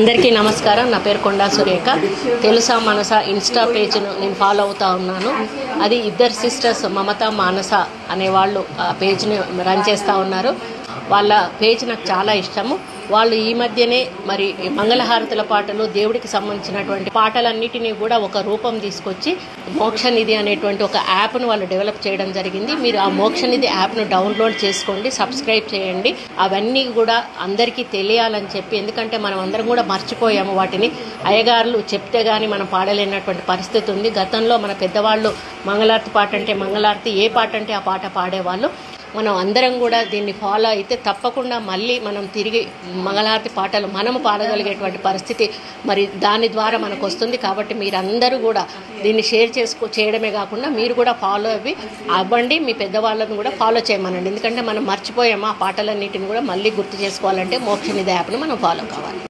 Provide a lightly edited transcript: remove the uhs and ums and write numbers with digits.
అందరికీ నమస్కారం. నా పేరు కొండా సురేఖ. తెలుసా మనస ఇన్స్టా పేజ్ను నేను ఫాలో అవుతా ఉన్నాను. అది ఇద్దరు సిస్టర్స్ మమత మానస అనేవాళ్ళు ఆ పేజ్ని రన్ చేస్తూ ఉన్నారు. వాళ్ళ పేజ్ నాకు చాలా ఇష్టము. వాళ్ళు ఈ మధ్యనే మరి మంగళహారతుల పాటలు, దేవుడికి సంబంధించినటువంటి పాటలన్నిటినీ కూడా ఒక రూపం తీసుకొచ్చి మోక్షనిధి అనేటువంటి ఒక యాప్ను వాళ్ళు డెవలప్ చేయడం జరిగింది. మీరు ఆ మోక్షనిధి యాప్ను డౌన్లోడ్ చేసుకోండి, సబ్స్క్రైబ్ చేయండి. అవన్నీ కూడా అందరికీ తెలియాలని చెప్పి, ఎందుకంటే మనం అందరం కూడా మర్చిపోయాము వాటిని. అయ్యగారులు చెప్తే కానీ మనం పాడలేనటువంటి పరిస్థితి ఉంది. గతంలో మన పెద్దవాళ్ళు మంగళారతి పాట అంటే మంగళారతి, ఏ పాట అంటే ఆ పాట పాడేవాళ్ళు. మనం అందరం కూడా దీన్ని ఫాలో అయితే తప్పకుండా మళ్ళీ మనం తిరిగి మంగళహారతి పాటలు మనము పాడగలిగేటువంటి పరిస్థితి మరి దాని ద్వారా మనకు వస్తుంది. కాబట్టి మీరందరూ కూడా దీన్ని షేర్ చేయడమే కాకుండా మీరు కూడా ఫాలో అవ్వండి. మీ పెద్దవాళ్ళను కూడా ఫాలో చేయమనండి. ఎందుకంటే మనం మర్చిపోయాము ఆ పాటలన్నిటిని కూడా మళ్ళీ గుర్తు చేసుకోవాలంటే మోక్షనిధి యాప్ను మనం ఫాలో కావాలి.